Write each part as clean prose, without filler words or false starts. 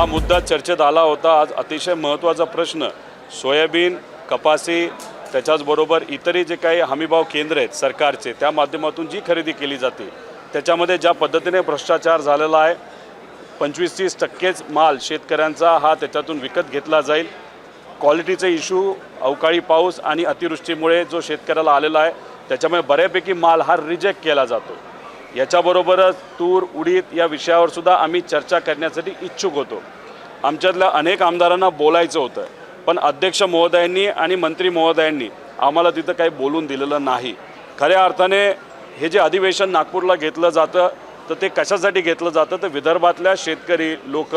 हा मुद्दा चर्चेत आला होता। आज अतिशय महत्त्वाचा प्रश्न सोयाबीन, कपासी, त्याच्याचबरोबर इतरही जे काही हमीभाव केंद्र आहेत सरकारचे, त्या माध्यमातून जी खरेदी केली जाते त्याच्यामध्ये ज्या पद्धतीने भ्रष्टाचार झालेला आहे, 25-30% माल शेतकऱ्यांचा हा त्याच्यातून विकत घेतला जाईल। क्वालिटीचे इश्यू, अवकाळी पाऊस आणि अतिवृष्टीमुळे जो शेतकऱ्याला आलेला आहे त्याच्यामुळे बऱ्यापैकी माल हा रिजेक्ट केला जातो। याच्याबरोबरच तूर, उडीद या विषयावर सुद्धा आम्ही चर्चा करण्यासाठी इच्छुक होतो। आमच्यातल्या अनेक आमदारांना बोलायचं होतं, पण अध्यक्ष महोदयांनी आणि मंत्री महोदयांनी आम्हाला तिथं काही बोलून दिलेलं नाही। खऱ्या अर्थाने हे जे अधिवेशन नागपूरला घेतलं जातं तर ते कशासाठी घेतलं जातं तर विदर्भातल्या शेतकरी लोक,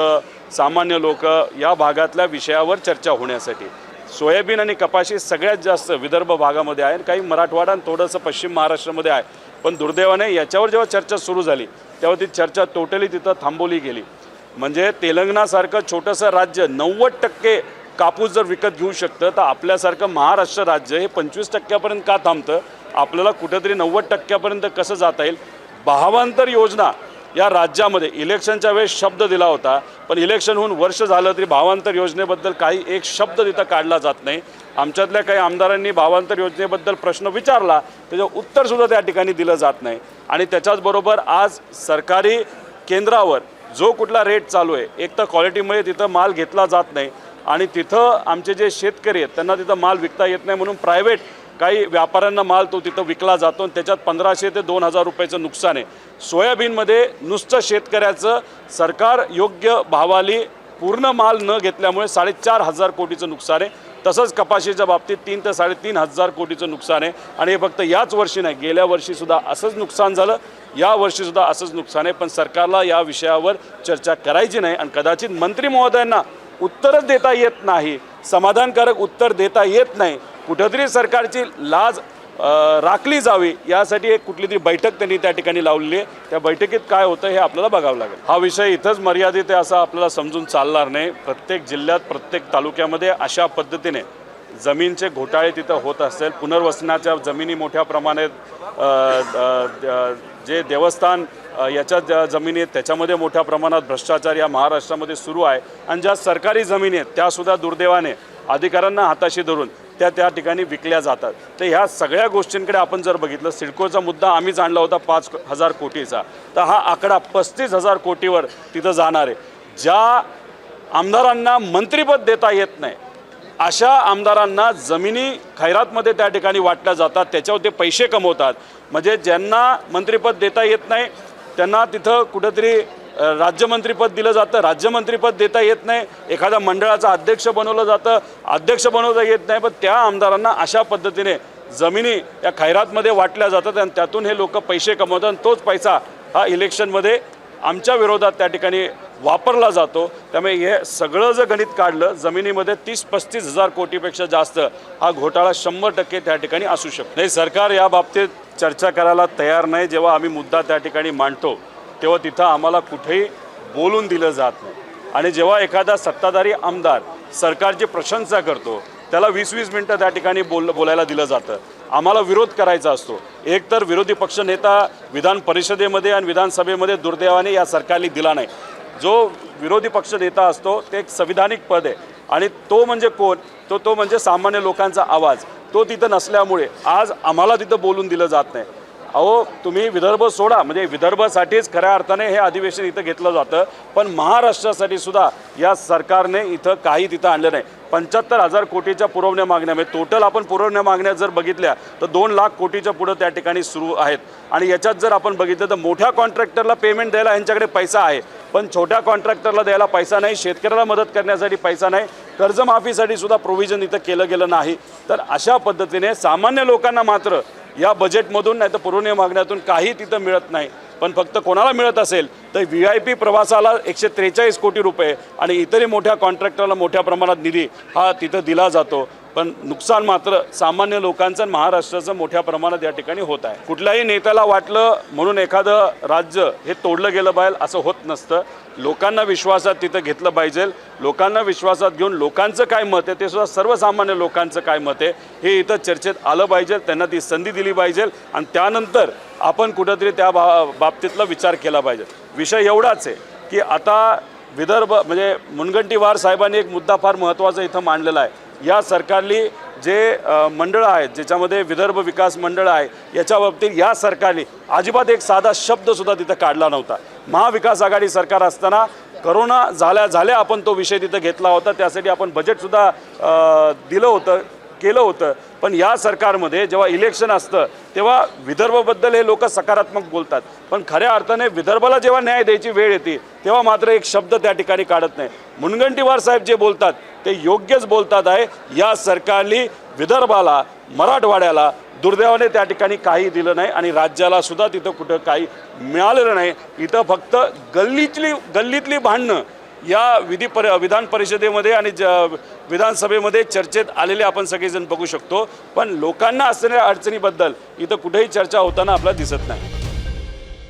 सामान्य लोक या भागातल्या विषयावर चर्चा होण्यासाठी। सोयाबीन आणि कपाशी सगळ्यात जास्त विदर्भ भागामध्ये आहे, काही मराठवाडा आणि थोडंसं पश्चिम महाराष्ट्रामध्ये आहे। पण दुर्दैवाने याच्यावर जेव्हा चर्चा सुरू झाली तेव्हा ती चर्चा टोटली तिथं थांबवली गेली। म्हणजे तेलंगणासारखं छोटंसं राज्य 90% कापूस जर विकत घेऊ शकतं तर आपल्यासारखं महाराष्ट्र राज्य हे 25% का थांबतं? आपल्याला कुठेतरी 90% कसं जाता येईल? भावांतर योजना या राज्यामध्ये इलेक्शनच्या वेळेस शब्द दिला होता, पण इलेक्शन होऊन वर्ष झालं तरी भावांतर योजनेबद्दल काही एक शब्द तिथं काढला जात नाही। आमच्यातल्या काही आमदारांनी भावांतर योजनेबद्दल प्रश्न विचारला, त्याचं उत्तरसुद्धा त्या ठिकाणी दिलं जात नाही। आणि त्याच्याचबरोबर आज सरकारी केंद्रावर जो कुठला रेट चालू आहे, एक तर क्वालिटीमुळे तिथं माल घेतला जात नाही आणि तिथं आमचे जे शेतकरी आहेत त्यांना तिथं माल विकता येत नाही, म्हणून प्रायव्हेट काही व्यापाऱ्यांना माल तो तिथं विकला जातो आणि त्याच्यात 1500 ते 2000 रुपयाचं नुकसान आहे। सोयाबीनमध्ये नुसतं शेतकऱ्याचं सरकार योग्य भावाली पूर्ण माल न घेतल्यामुळे 4500 कोटीचं नुकसान आहे। तसंच कपाशीच्या बाबतीत 3 ते 3500 कोटीचं नुकसान आहे। आणि हे फक्त याच वर्षी नाही, गेल्या वर्षीसुद्धा असंच नुकसान झालं, या वर्षीसुद्धा असंच नुकसान आहे। पण सरकारला या विषयावर चर्चा करायची नाही आणि कदाचित मंत्री महोदयांना उत्तरच देता येत नाही, समाधानकारक उत्तर देता येत नाही। कुठेतरी सरकारची लाज राखली जावी यासाठी एक कुठली तरी बैठक त्यांनी त्या ठिकाणी लावलेली आहे। त्या बैठकीत काय होतं हे आपल्याला बघावं लागेल। हा विषय इथंच मर्यादित आहे असं आपल्याला समजून चालणार नाही। प्रत्येक जिल्ह्यात, प्रत्येक तालुक्यामध्ये अशा पद्धतीने जमीनचे घोटाळे तिथं होत असतील। पुनर्वसनाच्या जमिनी मोठ्या प्रमाणात, जे देवस्थान याच्या जमिनी आहेत त्याच्यामध्ये मोठ्या प्रमाणात भ्रष्टाचार या महाराष्ट्रामध्ये सुरू आहे। आणि ज्या सरकारी जमिनी आहेत त्यासुद्धा दुर्दैवाने अधिकाऱ्यांना हाताशी धरून त्या ठिकाणी विकल्या जातात। तर ह्या सगळ्या गोष्टींकडे आपण जर बघितलं, सिडकोचा मुद्दा आम्हीच आणला होता 5000 कोटीचा, तर हा आकडा 35000 कोटीवर तिथं जाणार आहे। ज्या आमदारांना मंत्रिपद देता येत नाही अशा आमदारांना जमिनी खैरातमध्ये त्या ठिकाणी वाटल्या जातात, त्याच्यावर ते पैसे कमवतात। म्हणजे ज्यांना मंत्रिपद देता येत नाही त्यांना तिथं कुठेतरी राज्यमंत्रीपद दिलं जातं, राज्यमंत्रीपद देता येत नाही। एखाद्या मंडळाचा अध्यक्ष बनवलं जातं, अध्यक्ष बनवता येत नाही। पण त्या आमदारांना अशा पद्धतीने जमिनी या खैरातमध्ये वाटल्या जातात आणि त्यातून हे लोक पैसे कमवतात आणि तोच पैसा हा इलेक्शनमध्ये आमच्या विरोधात त्या ठिकाणी वापरला जातो। त्यामुळे हे सगळं जर गणित काढलं, जमिनीमध्ये 30-35 हजार कोटीपेक्षा जास्त हा घोटाळा 100% त्या ठिकाणी असू शकतो। नाही, सरकार या बाबतीत चर्चा करायला तयार नाही। जेव्हा आम्ही मुद्दा त्या ठिकाणी मांडतो तेव्हा तिथं आम्हाला कुठेही बोलून दिलं जात नाही। आणि जेव्हा एखादा सत्ताधारी आमदार सरकारची प्रशंसा करतो त्याला 20-20 मिनटं त्या ठिकाणी बोलायला दिलं जातं। आम्हाला विरोध करायचा असतो। एक तर विरोधी पक्षनेता विधान परिषदेमध्ये आणि विधानसभेमध्ये दुर्दैवाने या सरकारने दिला नाही। जो विरोधी पक्षनेता असतो ते एक संविधानिक पद आहे आणि तो म्हणजे कोण? तो म्हणजे सामान्य लोकांचा आवाज। तो तिथं नसल्यामुळे आज आम्हाला तिथं बोलून दिलं जात नाही। अहो, तुम्ही विदर्भ सोडा, म्हणजे विदर्भासाठीच खऱ्या अर्थाने हे अधिवेशन इथं घेतलं जातं, पण महाराष्ट्रासाठी सुद्धा या सरकारने इथं काही तिथं आणलं नाही। 75,000 कोटीच्या पुरवण्या मागण्यामध्ये टोटल आपण पुरवण्या मागण्या जर बघितल्या तर 2 लाख कोटीच्या पुढं त्या ठिकाणी सुरू आहेत। आणि याच्यात जर आपण बघितलं तर मोठ्या कॉन्ट्रॅक्टरला पेमेंट द्यायला यांच्याकडे पैसा आहे, पण छोट्या कॉन्ट्रॅक्टरला द्यायला पैसा नाही, शेतकऱ्याला मदत करण्यासाठी पैसा नाही, कर्जमाफीसाठी सुद्धा प्रोव्हिजन इथं केलं गेलं नाही। तर अशा पद्धतीने सामान्य लोकांना मात्र या बजेटमधून नाही तर पुरवण्या मागण्यातून काही तिथं मिळत नाही। पण फक्त कोणाला मिळत असेल तर VIP प्रवासाला 143 कोटी रुपये आणि इतरही मोठ्या कॉन्ट्रॅक्टरला मोठ्या प्रमाणात निधी हा तिथं दिला जातो। पण नुकसान मात्र सामान्य लोकांचं महाराष्ट्राचं मोठ्या प्रमाणात या ठिकाणी होत आहे। कुठल्याही नेत्याला वाटलं म्हणून एखादं राज्य हे तोडलं गेलं पाहिजे असं होत नसतं। लोकांना विश्वासात तिथं घेतलं पाहिजे। लोकांना विश्वासात घेऊन लोकांचं काय मत आहे ते सुद्धा सर्वसामान्य लोकांचं काय मत आहे हे इथं चर्चेत आलं पाहिजे, त्यांना ती संधी दिली पाहिजे आणि त्यानंतर आपण कुठेतरी त्या बाबतीतला विचार केला पाहिजे। विषय एवढाच आहे की आता विदर्भ म्हणजे मुनगंटीवार साहेबांनी एक मुद्दा फार महत्त्वाचा इथं मांडलेला आहे। या सरकारली जे मंडळं आहेत ज्याच्यामध्ये विदर्भ विकास मंडळ आहे याच्या बाबतीत या सरकारने अजिबात एक साधा शब्दसुद्धा तिथं काढला नव्हता। महाविकास आघाडी सरकार असताना करोना झाल्या आपण तो विषय तिथं घेतला होता, त्यासाठी आपण बजेटसुद्धा दिलं होतं केलं होतं। पण या सरकारमध्ये जेव्हा इलेक्शन असतं तेव्हा विदर्भबद्दल हे लोक सकारात्मक बोलतात, पण खऱ्या अर्थाने विदर्भाला जेव्हा न्याय द्यायची वेळ येते तेव्हा मात्र एक शब्द त्या ठिकाणी काढत नाही। मुनगंटीवार साहेब जे बोलतात ते योग्यच बोलतात आहे। या सरकारने विदर्भाला मराठवाड्याला दुर्दैवाने त्या ठिकाणी काही दिलं नाही आणि राज्याला सुद्धा तिथं कुठं काही मिळालेलं नाही। इथं फक्त गल्लीतली भांडणं या विधान परिषदेमध्ये आणि विधानसभेमध्ये चर्चेत आलेले आपण सगळेजण बघू शकतो, पण लोकांना असणाऱ्या अडचणीबद्दल इथं कुठेही चर्चा होताना आपल्याला दिसत नाही।